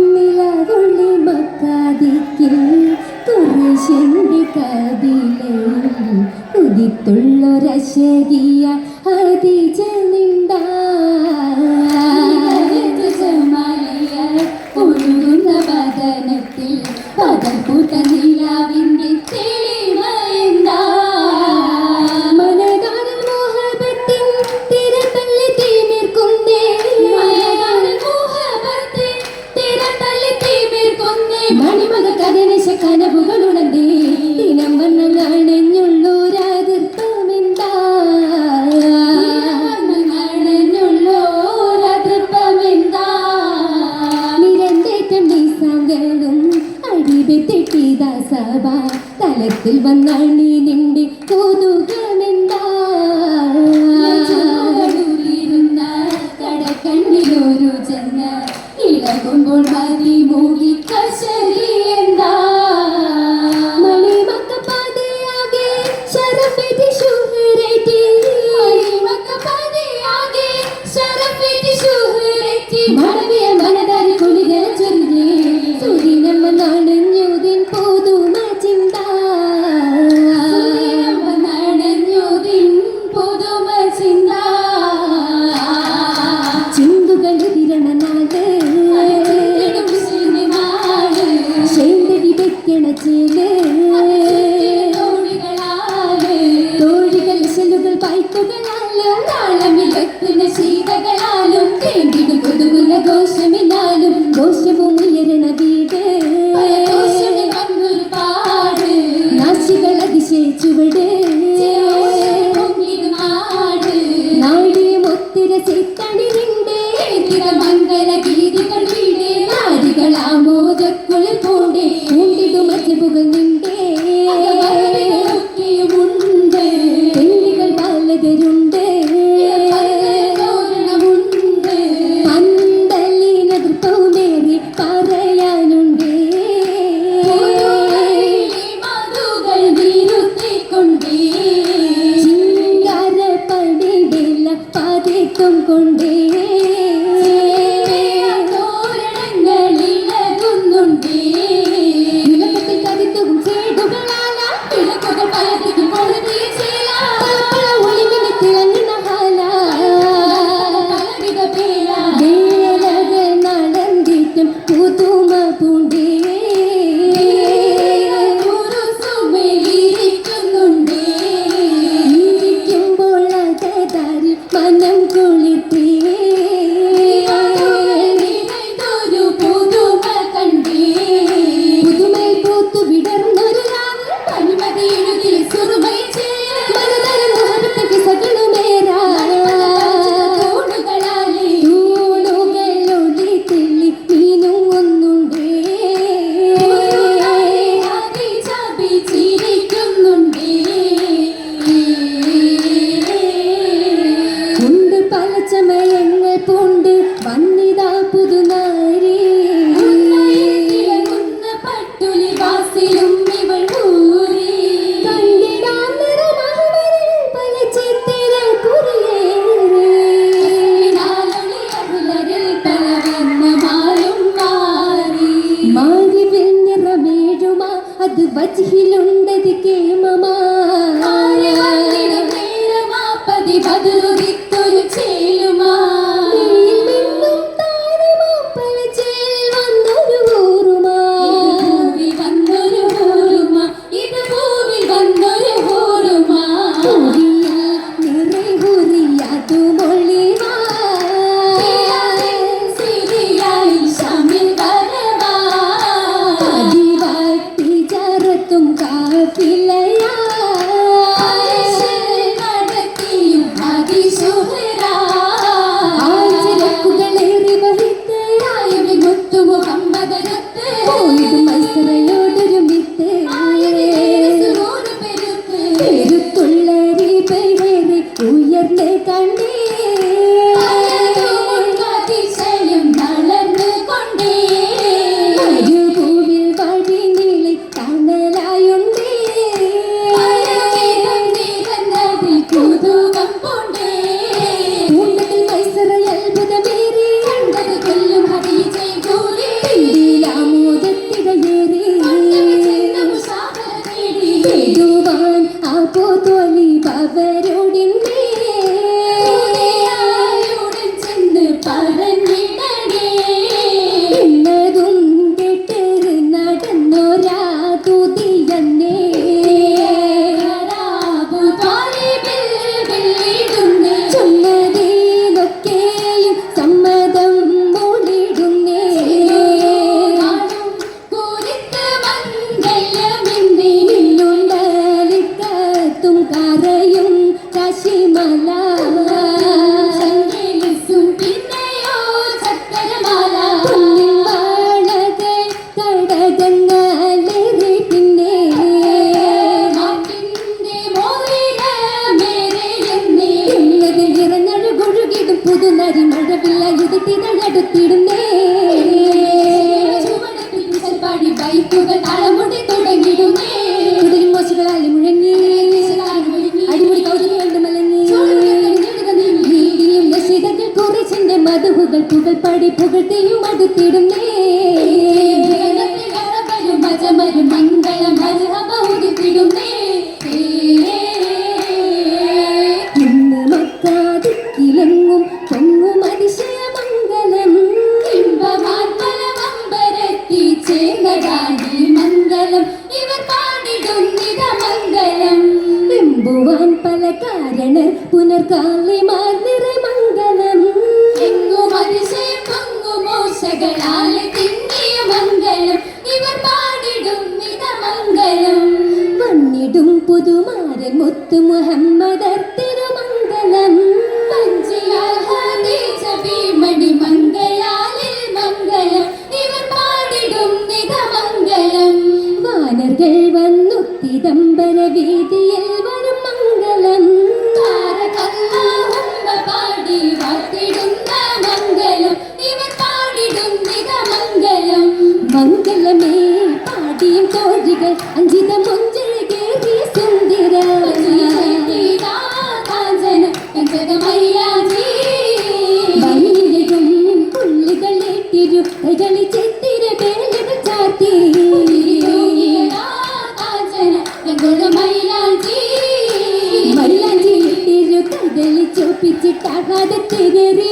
നിലകൊള്ളി മക്കാതിക്കിൽ കുറശന്റെ കതിലയിൽ ഉദിത്തുള്ളൊരശകിയ അതിജനിണ്ട ഒഴുകുന്ന വദനത്തിൽ പദപൂട്ട നിലാവിന്റെ തെളിമയെന്താ മനകാരൻ മോഹബത്തിൻ തിരതല്ലി തീമിർക്കുന്നേ മനകാരൻ മോഹബത്തിൻ തിരതല്ലി തീമിർക്കുന്നേ മണിമക കഥനശ കനവുകളുണർന്നേ ദിനം വന്നങ്ങാണെഞ്ഞുള്ളൂരാതിർപ്പമെന്താ വന്നങ്ങാണെഞ്ഞുള്ളൂരാതിർപ്പമെന്താ നിരന്തേറ്റം നീസാങ്കളും അടിവെത്തിട്ടിതാ സഭ തലത്തിൽ വന്നാണി നിന്റെ കൗതുകമെന്താ കടക്കണ്ണിലൊരു ജന ഇളകുമ്പോൾ മതി മൂടി കശരി എന്താ മണിമക്കപ്പാതയാകെ ശരഫേറ്റി ശുഹ്റേറ്റി മണിമക്കപ്പാതയാകെ ശരഫേറ്റി ശുഹ്റേറ്റി മഴവിയ മനതാരി കുളികൾ ചൊല്ലി സൂര്യനമ്മ നാണഞ്ഞൂതിൻ പോതുമ ചിന്ത നാണഞ്ഞൂതിൻ പോതുമ ചിന്ത ചിന്തുകൾ എതിരണ നാട് ശൈലി വെക്കണ ചേല് തോഴികൾ ശലുകൾ പൈക്കുകളാലും താളമിഴക്കുന്ന ശീതകളാലും തേണ്ടിടും കൊതുകുല ഘോഷമില്ലാലും ഘോഷവും ഉയരണ വീട് നാശികൾ അതിശയിച്ചുവിടെ നാടിയും ഒത്തിര ചേത്തണിരുണ്ട് മംഗള ഗീതികൾ വീട് നാരികൾ ആമോദക്കുളിർ പൂണ്ടേ ൂണ്ടിടും അജബുകൾ നിണ്ടേ പെണ്ണികൾ പലതരുണ്ട് പന്തലിന അതിഥികളടുത്തിടുന്നേ പാടി ബൈക്കുകൾ താളമുട്ടി തുടങ്ങിടുന്നേ മോശകളാലി മുഴങ്ങി അടിമുടി കൗതുകം കണ്ട് മലങ്ങി നീതിയും നശിതകൾ കുറിച്ചിന്റെ മധുഹുകൾ പുകൾ പാടി പുകഴ്ത്തിയും അടുത്തിടുന്നേ മജമരും മംഗളം മരുഹബൗദിത്തിടുന്നേ ഇന്ന് മക്കാതിക്കിലെങ്ങും പൊങ്ങും അതിശയമംഗലം ഇമ്പമാത്മലമമ്പരത്തി ചേർന്നതാടി മംഗലം ഇവർ പാടിടുന്നിത മംഗലം എമ്പുവാൻ പല കാരണർ പുനർകാലിമാർ നിറമംഗലം എങ്ങും അതിശയം പൊങ്ങും മോശകളാൽ തിങ്ങിയ മംഗലം ഇവർ പാടിടുന്നിത മംഗലം വന്നിടും പുതുമാരൻ മുത്തു മുഹമ്മദർ തിരുമംഗലം പഞ്ചിയാൽ ഹാദീജ ഭീമണി മംഗളാലിൽ മംഗലം ഇവർ പാടിടുന്നിത മംഗലം വാനർകൾ വന്നുത്തിദംബര വീതിയിൽ വരും മംഗലം താരകല്ലാഹുമ്മ പാടി വാഴ്ത്തിടുന്ന മംഗലം ഇവർ പാടിടുന്നിത മംഗലം മംഗളമേ പാടിയും തോഴികൾ അഞ്ചിത മൊഞ്ചഴകേറിയ സുന്ദര ബലിയിലും പുള്ളികളേറ്റിരു കൈകളി ചെത്തിര വേലകൾ ചാത്തി മൈലാഞ്ചി ഇട്ടിരു കൈകളി ചോപ്പിച്ചിട്ടാകാതെ തിരറി